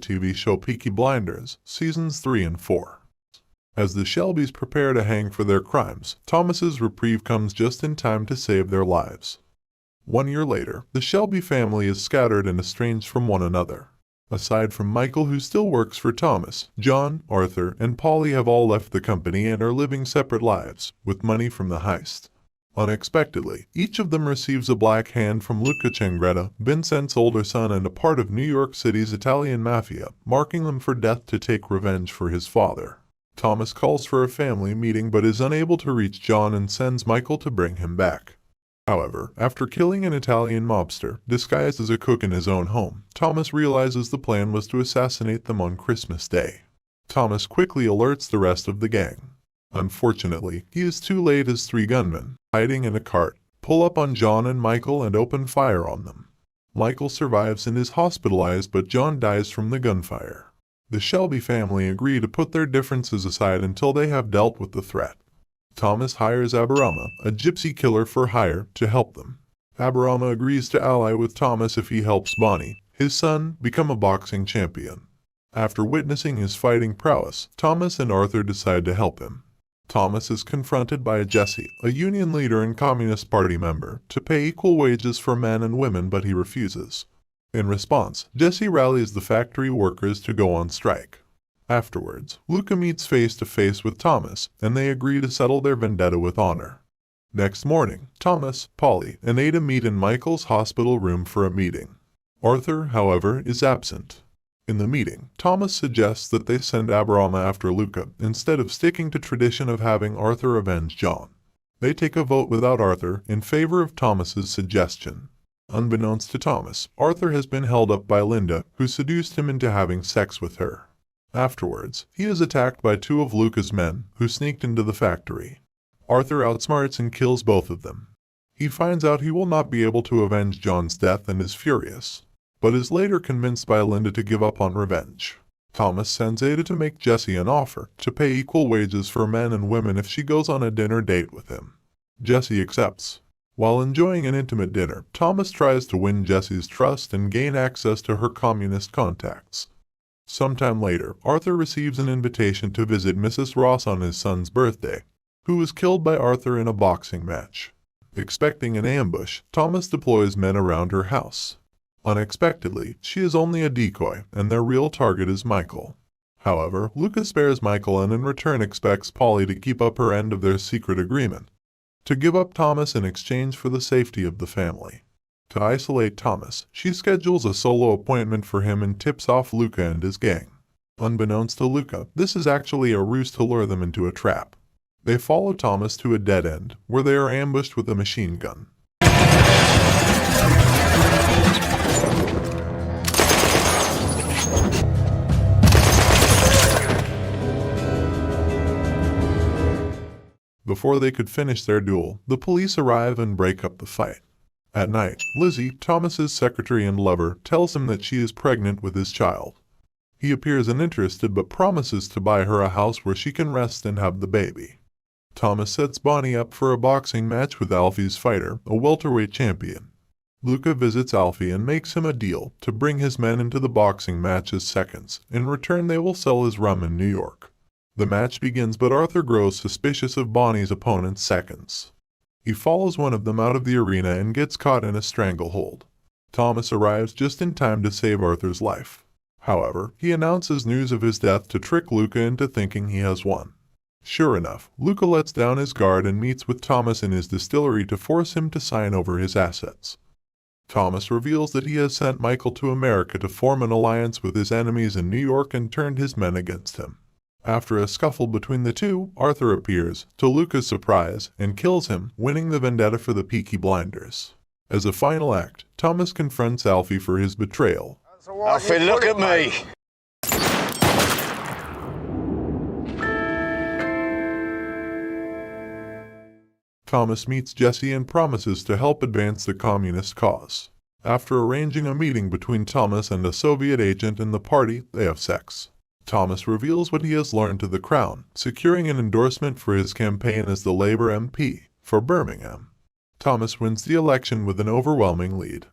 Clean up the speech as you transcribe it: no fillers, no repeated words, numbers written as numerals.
TV show Peaky Blinders, Seasons 3 and 4. As the Shelbys prepare to hang for their crimes, Thomas's reprieve comes just in time to save their lives. 1 year later, the Shelby family is scattered and estranged from one another. Aside from Michael, who still works for Thomas, John, Arthur, and Polly have all left the company and are living separate lives, with money from the heist. Unexpectedly, each of them receives a black hand from Luca Changretta, Vincent's older son and a part of New York City's Italian mafia, marking them for death to take revenge for his father. Thomas calls for a family meeting but is unable to reach John and sends Michael to bring him back. However, after killing an Italian mobster, disguised as a cook in his own home, Thomas realizes the plan was to assassinate them on Christmas Day. Thomas quickly alerts the rest of the gang. Unfortunately, he is too late as 3 gunmen, hiding in a cart, pull up on John and Michael and open fire on them. Michael survives and is hospitalized, but John dies from the gunfire. The Shelby family agree to put their differences aside until they have dealt with the threat. Thomas hires Aberama, a gypsy killer for hire, to help them. Aberama agrees to ally with Thomas if he helps Bonnie, his son, become a boxing champion. After witnessing his fighting prowess, Thomas and Arthur decide to help him. Thomas is confronted by Jesse, a union leader and Communist Party member, to pay equal wages for men and women, but he refuses. In response, Jesse rallies the factory workers to go on strike. Afterwards, Luca meets face-to-face with Thomas, and they agree to settle their vendetta with honor. Next morning, Thomas, Polly, and Ada meet in Michael's hospital room for a meeting. Arthur, however, is absent. In the meeting, Thomas suggests that they send Aberama after Luca, instead of sticking to tradition of having Arthur avenge John. They take a vote without Arthur in favor of Thomas's suggestion. Unbeknownst to Thomas, Arthur has been held up by Linda, who seduced him into having sex with her. Afterwards, he is attacked by 2 of Luca's men, who sneaked into the factory. Arthur outsmarts and kills both of them. He finds out he will not be able to avenge John's death and is furious, but is later convinced by Linda to give up on revenge. Thomas sends Ada to make Jesse an offer to pay equal wages for men and women if she goes on a dinner date with him. Jesse accepts. While enjoying an intimate dinner, Thomas tries to win Jesse's trust and gain access to her communist contacts. Sometime later, Arthur receives an invitation to visit Mrs. Ross on his son's birthday, who was killed by Arthur in a boxing match. Expecting an ambush, Thomas deploys men around her house. Unexpectedly, she is only a decoy, and their real target is Michael. However, Luca spares Michael and in return expects Polly to keep up her end of their secret agreement, to give up Thomas in exchange for the safety of the family. To isolate Thomas, she schedules a solo appointment for him and tips off Luca and his gang. Unbeknownst to Luca, this is actually a ruse to lure them into a trap. They follow Thomas to a dead end, where they are ambushed with a machine gun. Before they could finish their duel, the police arrive and break up the fight. At night, Lizzie, Thomas's secretary and lover, tells him that she is pregnant with his child. He appears uninterested but promises to buy her a house where she can rest and have the baby. Thomas sets Bonnie up for a boxing match with Alfie's fighter, a welterweight champion. Luca visits Alfie and makes him a deal to bring his men into the boxing match as seconds. In return, they will sell his rum in New York. The match begins, but Arthur grows suspicious of Bonnie's opponent's seconds. He follows one of them out of the arena and gets caught in a stranglehold. Thomas arrives just in time to save Arthur's life. However, he announces news of his death to trick Luca into thinking he has won. Sure enough, Luca lets down his guard and meets with Thomas in his distillery to force him to sign over his assets. Thomas reveals that he has sent Michael to America to form an alliance with his enemies in New York and turned his men against him. After a scuffle between the two, Arthur appears, to Luca's surprise, and kills him, winning the vendetta for the Peaky Blinders. As a final act, Thomas confronts Alfie for his betrayal. Alfie, look at me! Thomas meets Jesse and promises to help advance the communist cause. After arranging a meeting between Thomas and a Soviet agent in the party, they have sex. Thomas reveals what he has learned to the Crown, securing an endorsement for his campaign as the Labour MP for Birmingham. Thomas wins the election with an overwhelming lead.